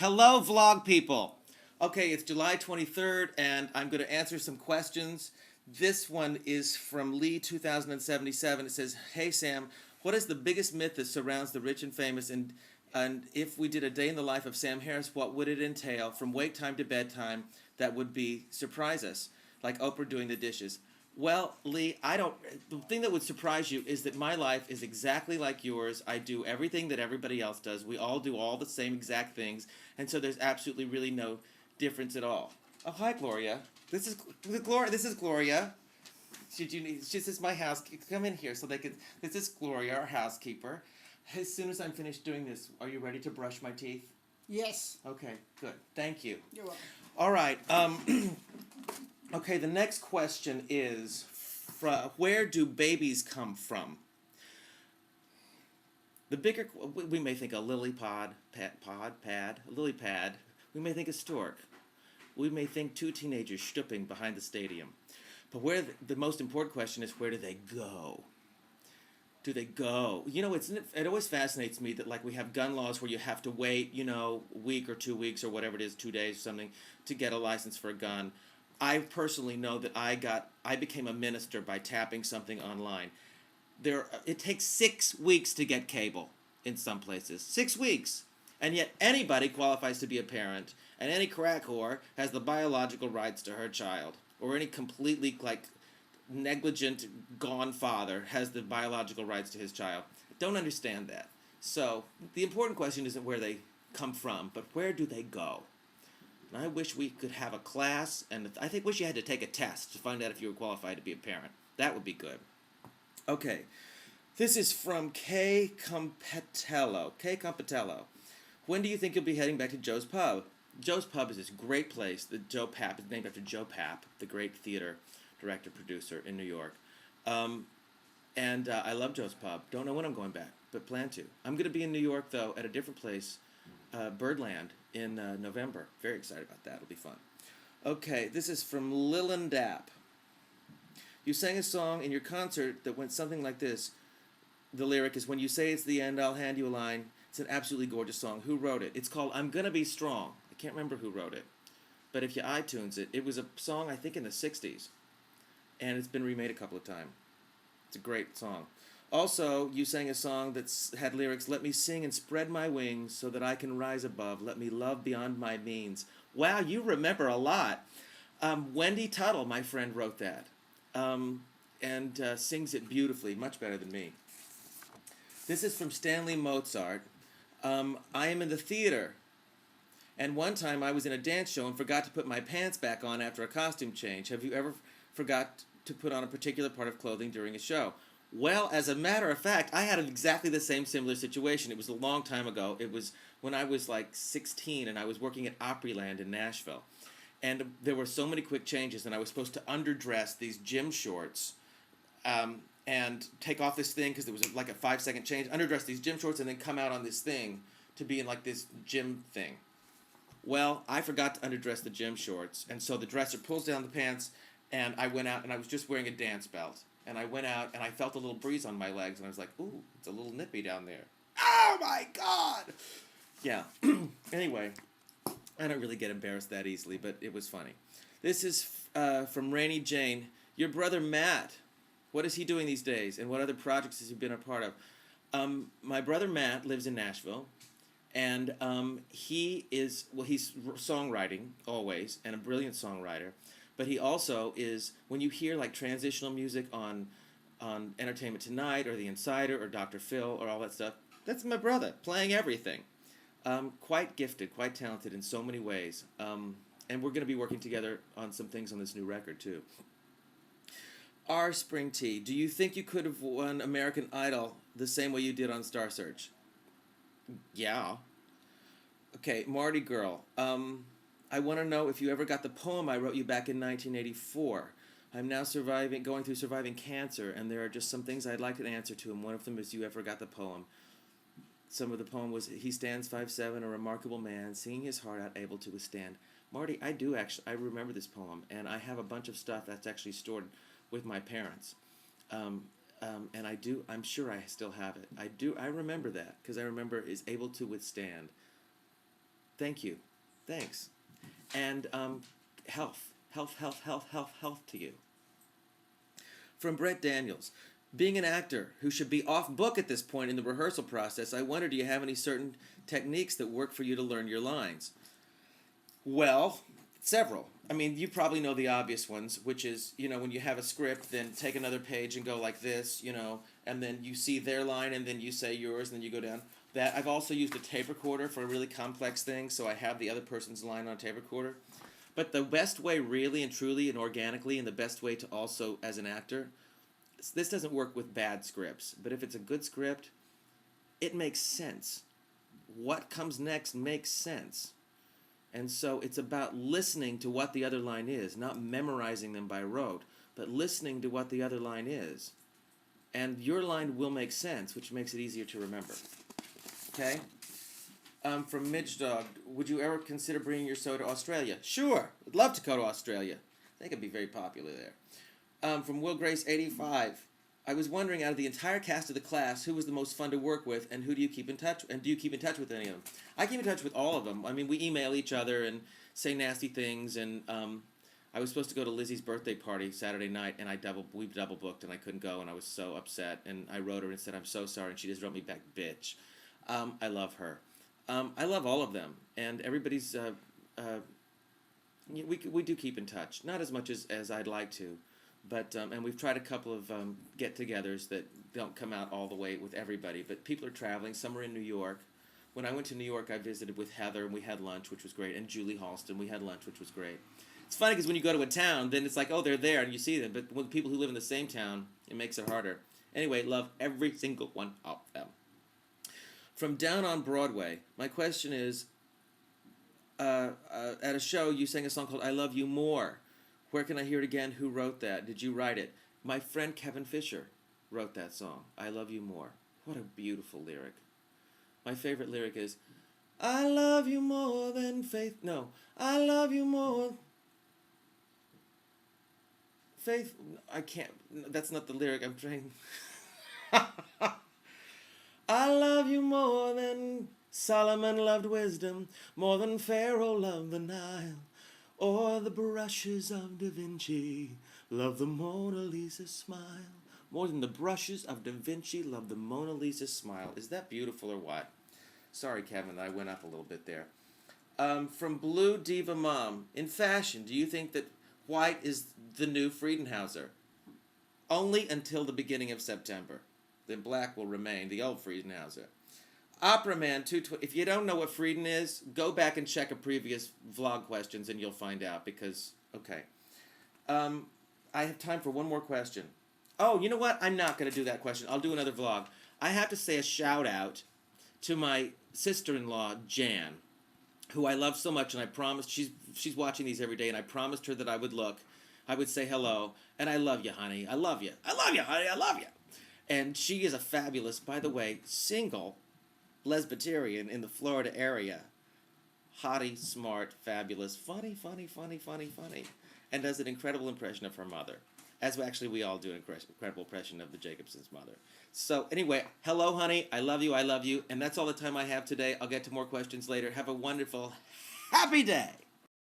Hello, vlog people. Okay, it's July 23rd, and I'm going to answer some questions. This one is from Lee 2077. It says, "Hey Sam, what is the biggest myth that surrounds the rich and famous? And if we did a day in the life of Sam Harris, what would it entail from wake time to bedtime that would be surprise us, like Oprah doing the dishes?" Well, Lee, I don't. The thing that would surprise you is that my life is exactly like yours. I do everything that everybody else does. We all do all the same exact things, and so there's absolutely really no difference at all. Oh, hi, Gloria. This is Gloria. This is Gloria. Should you need? This is my house. Come in here so they can. This is Gloria, our housekeeper. As soon as I'm finished doing this, are you ready to brush my teeth? Yes. Okay, good. Thank you. You're welcome. All right. Okay, the next question is, where do babies come from? The bigger, we may think a lily pad. We may think a stork. We may think two teenagers stooping behind the stadium. But where the most important question is, where do they go? Do they go? You know, it always fascinates me that, like, we have gun laws where you have to wait, a week or 2 weeks or whatever it is, 2 days or something, to get a license for a gun. I personally know that I became a minister by tapping something online. It takes 6 weeks to get cable in some places. 6 weeks. And yet anybody qualifies to be a parent, and any crack whore has the biological rights to her child. Or any completely, negligent, gone father has the biological rights to his child. Don't understand that. So, the important question isn't where they come from, but where do they go? And I wish we could have a class, and wish you had to take a test to find out if you were qualified to be a parent. That would be good. Okay, this is from K. Compatello. When do you think you'll be heading back to Joe's Pub? Joe's Pub is this great place. The Joe Papp is named after Joe Papp, the great theater director, producer in New York. I love Joe's Pub. Don't know when I'm going back, but plan to. I'm going to be in New York, though, at a different place, Birdland, in November. Very excited about that. It'll be fun. Okay, this is from Lillian Dapp. You sang a song in your concert that went something like this. The lyric is, "When you say it's the end, I'll hand you a line." It's an absolutely gorgeous song. Who wrote it? It's called "I'm Gonna Be Strong." I can't remember who wrote it. But if you iTunes it, it was a song, I think, in the 60s. And it's been remade a couple of times. It's a great song. Also, you sang a song that had lyrics, "Let me sing and spread my wings so that I can rise above. Let me love beyond my means." Wow, you remember a lot. Wendy Tuttle, my friend, wrote that. And sings it beautifully, much better than me. This is from Stanley Mozart. I am in the theater. And one time I was in a dance show and forgot to put my pants back on after a costume change. Have you ever forgot to put on a particular part of clothing during a show? Well, as a matter of fact, I had exactly the same similar situation. It was a long time ago. It was when I was 16 and I was working at Opryland in Nashville. And there were so many quick changes, and I was supposed to underdress these gym shorts and take off this thing because it was like a 5-second change, underdress these gym shorts and then come out on this thing to be in this gym thing. Well, I forgot to underdress the gym shorts, and so the dresser pulls down the pants, and I went out, and I was just wearing a dance belt. And I went out, and I felt a little breeze on my legs, and I was like, ooh, it's a little nippy down there. Oh, my God! Yeah. Anyway, I don't really get embarrassed that easily, but it was funny. This is from Rainy Jane. Your brother Matt, what is he doing these days, and what other projects has he been a part of? My brother Matt lives in Nashville, and he's songwriting, always, and a brilliant songwriter. But he also is, when you hear transitional music on Entertainment Tonight or The Insider or Dr. Phil or all that stuff, that's my brother playing everything. Quite gifted, quite talented in so many ways. And we're going to be working together on some things on this new record, too. R. Spring Tea, do you think you could have won American Idol the same way you did on Star Search? Yeah. Okay, Marty Girl. I want to know if you ever got the poem I wrote you back in 1984. I'm now going through surviving cancer, and there are just some things I'd like an answer to, and one of them is you ever got the poem. Some of the poem was, "He stands 5'7", a remarkable man, singing his heart out, able to withstand." Marty, I do actually, I remember this poem, and I have a bunch of stuff that's actually stored with my parents. And I'm sure I still have it. I remember that, because I remember is able to withstand. Thank you. Thanks. And health. Health to you. From Brett Daniels. Being an actor who should be off book at this point in the rehearsal process, I wonder, do you have any certain techniques that work for you to learn your lines? Well, several. I mean, you probably know the obvious ones, which is, when you have a script, then take another page and go like this, and then you see their line, and then you say yours, and then you go down. That I've also used a tape recorder for really complex things, so I have the other person's line on a tape recorder. But the best way, really and truly and organically, and the best way to also, as an actor, this doesn't work with bad scripts, but if it's a good script, it makes sense. What comes next makes sense. And so it's about listening to what the other line is, not memorizing them by rote, but listening to what the other line is. And your line will make sense, which makes it easier to remember. Okay? From Midge Dog, would you ever consider bringing your show to Australia? Sure. I'd love to go to Australia. I think it'd be very popular there. From Will Grace 85, I was wondering, out of the entire cast of the class, who was the most fun to work with, and who do you keep in touch? And do you keep in touch with any of them? I keep in touch with all of them. I mean, we email each other and say nasty things. And I was supposed to go to Lizzie's birthday party Saturday night, and we double booked, and I couldn't go, and I was so upset. And I wrote her and said, "I'm so sorry," and she just wrote me back, "Bitch." I love her. I love all of them, and everybody's. We do keep in touch, not as much as I'd like to. But and we've tried a couple of get-togethers that don't come out all the way with everybody. But people are traveling. Some are in New York. When I went to New York, I visited with Heather, and we had lunch, which was great. And Julie Halston, we had lunch, which was great. It's funny because when you go to a town, then it's like, oh, they're there, and you see them. But with people who live in the same town, it makes it harder. Anyway, love every single one of them. From Down on Broadway, my question is, at a show, you sang a song called I Love You More. Where can I hear it again? Who wrote that? Did you write it? My friend Kevin Fisher wrote that song, I Love You More. What a beautiful lyric. My favorite lyric is, I love you more than faith. No, I love you more. Faith, I can't, that's not the lyric I'm trying. I love you more than Solomon loved wisdom, more than Pharaoh loved the Nile, or the brushes of Da Vinci love the Mona Lisa smile. More than the brushes of Da Vinci love the Mona Lisa smile. Is that beautiful or what? Sorry, Kevin, I went up a little bit there. From Blue Diva Mom, in fashion, do you think that white is the new Friedenhauser? Only until the beginning of September. Then black will remain the old Friedenhauser. Opera Man 220. If you don't know what Frieden is, go back and check a previous vlog questions and you'll find out because, okay. I have time for one more question. Oh, you know what? I'm not going to do that question. I'll do another vlog. I have to say a shout out to my sister-in-law, Jan, who I love so much, and I promised, she's watching these every day, and I promised her that I would say hello, and I love you, honey. I love you. I love you, honey. I love you. And she is a fabulous, by the way, single Lesbitarian in the Florida area. Hottie, smart, fabulous, funny, and does an incredible impression of her mother. As actually we all do an incredible impression of the Jacobsons' mother. So anyway, hello, honey. I love you. And that's all the time I have today. I'll get to more questions later. Have a wonderful, happy day.